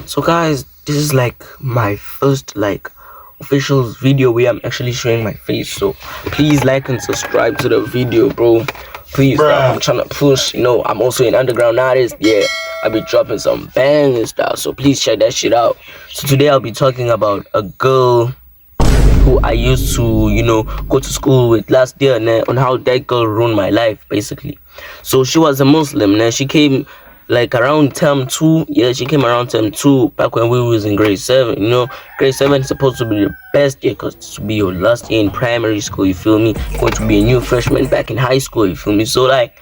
So guys, this is like my first like official video where I'm actually showing my face. So please like and subscribe to the video, bro. Please, like, I'm trying to push. I'm also an underground artist. Yeah, I'll be dropping some banging stuff. So please check that shit out. So today I'll be talking about a girl who I used to, go to school with last year, on how that girl ruined my life, basically. So she was a Muslim, she came like around term two. Yeah, she came around term two back when we was in grade seven. Grade seven is supposed to be the best year because to be your last year in primary school. You feel me? Going to be a new freshman back in high school. You feel me? So like,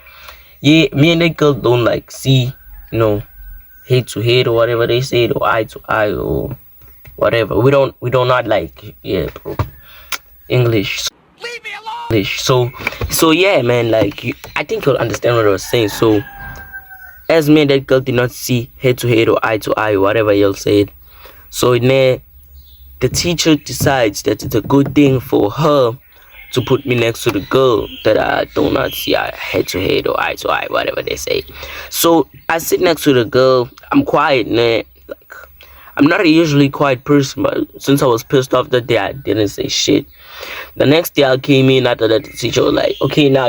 yeah, me and that girl don't like see, hate to hate or whatever they say, or eye to eye or whatever. We don't not like, yeah, bro. English. English. So yeah, man. Like, I think you'll understand what I was saying. So as me and that girl did not see head to head or eye to eye, or whatever you'll say it. So the teacher decides that it's a good thing for her to put me next to the girl that I do not see head to head or eye to eye, whatever they say. So I sit next to the girl. I'm quiet, like, I'm not a usually quiet person, but since I was pissed off that day, I didn't say shit. The next day I came in after that, the teacher was like, okay, now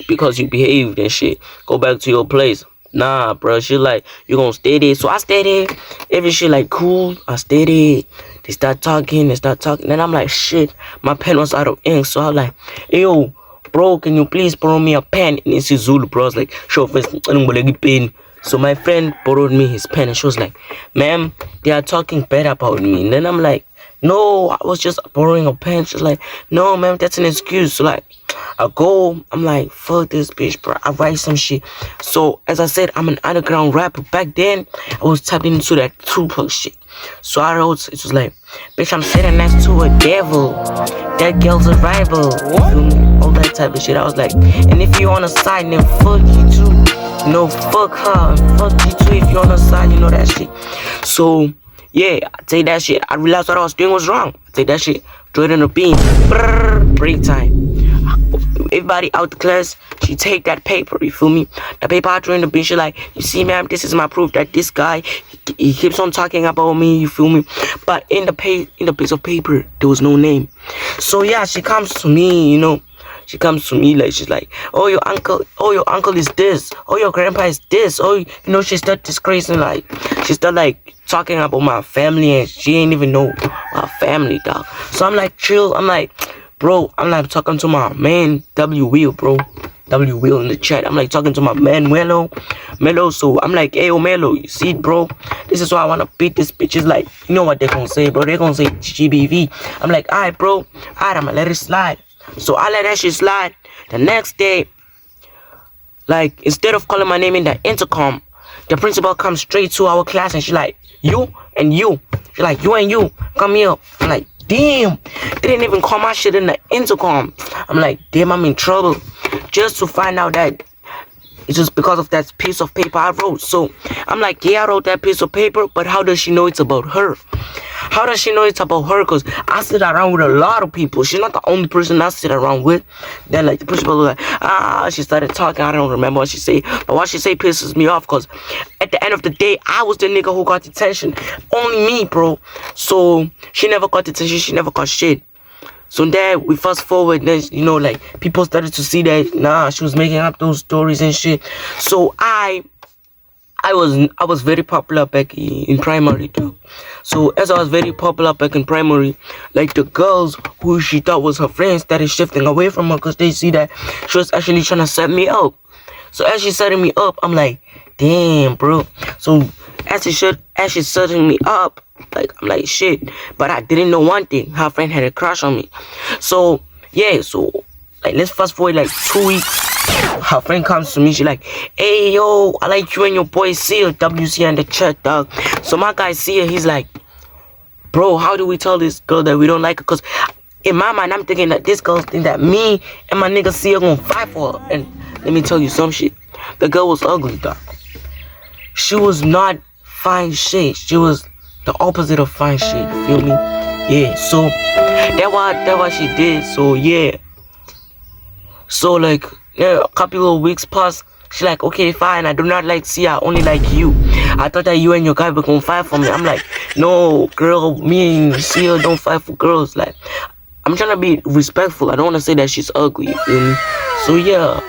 because you behaved and shit, go back to your place. Nah, bro, she like, you gonna stay there. So I stay there. Every shit like cool. I stay there. They start talking. Then I'm like, shit, my pen was out of ink. So I'm like, hey, yo, bro, can you please borrow me a pen? And it's Zulu, bro. I was like, show first, pen. So my friend borrowed me his pen and she was like, ma'am, they are talking bad about me. And then I'm like, no, I was just borrowing a pen. She's like, no, ma'am, that's an excuse. So like, I'm like, fuck this bitch, bro. I write some shit. So as I said, I'm an underground rapper. Back then, I was tapped into that Tupac shit. So I wrote, it was like, bitch, I'm sitting next to a devil. That girl's a rival. You feel me? All that type of shit. I was like, and if you on a side, then fuck you too. Fuck her. Fuck you too if you on the side, that shit. So yeah, I take that shit. I realized what I was doing was wrong. I take that shit, throw it in the bin. Brrr, break time. Everybody out the class, she take that paper, you feel me? The paper I threw in the bin, she like, you see, ma'am, this is my proof that this guy, he keeps on talking about me, you feel me? But in the piece of paper, there was no name. So yeah, she comes to me, She comes to me like, she's like, oh, your uncle is this. Oh, your grandpa is this. Oh, she start disgracing, like, she start like talking about my family and she ain't even know my family, dog. So I'm like, chill. I'm like, bro, I'm like talking to my man, W Will, bro. W Will in the chat. I'm like talking to my man, Melo. So I'm like, hey, Melo, you see, bro? This is why I want to beat this bitch. It's like, you know what they're going to say, bro? They're going to say GBV. I'm like, all right, bro. All right, I'm going to let it slide. So I let that shit slide. The next day, like, instead of calling my name in the intercom, the principal comes straight to our class and she's like, you and you. She's like, you and you, come here. I'm like, damn. They didn't even call my shit in the intercom. I'm like, damn, I'm in trouble. Just to find out that it's just because of that piece of paper I wrote. So I'm like, yeah, I wrote that piece of paper, but how does she know it's about her? How does she know it's about her? Because I sit around with a lot of people. She's not the only person I sit around with. Then like the principal was like, she started talking. I don't remember what she said. But what she said pisses me off because at the end of the day, I was the nigga who got detention. Only me, bro. So she never got detention. She never got shit. So then we fast forward, then like people started to see that she was making up those stories and shit. So I was very popular back in primary too. So as I was very popular back in primary, like the girls who she thought was her friends started shifting away from her because they see that she was actually trying to set me up. So as she's setting me up, I'm like, damn, bro. So as she's setting me up, like, I'm like, shit. But I didn't know one thing. Her friend had a crush on me. So yeah, so like let's fast forward like 2 weeks. Her friend comes to me, she like, hey, yo, I like you and your boy Sia, WC in the chat, dog. So my guy Sia, he's like, bro, how do we tell this girl that we don't like her? Because in my mind, I'm thinking that this girl think that me and my nigga Sia gonna fight for her. And let me tell you some shit. The girl was ugly, dog. She was not fine shit. She was the opposite of fine shit, you feel me? Yeah, so that what she did. So yeah. So like, yeah, a couple of weeks passed. She like, okay, fine, I do not like Sia, I only like you. I thought that you and your guy were gonna fight for me. I'm like, no, girl, me and Sia don't fight for girls. Like, I'm trying to be respectful. I don't want to say that she's ugly, you feel me? So yeah,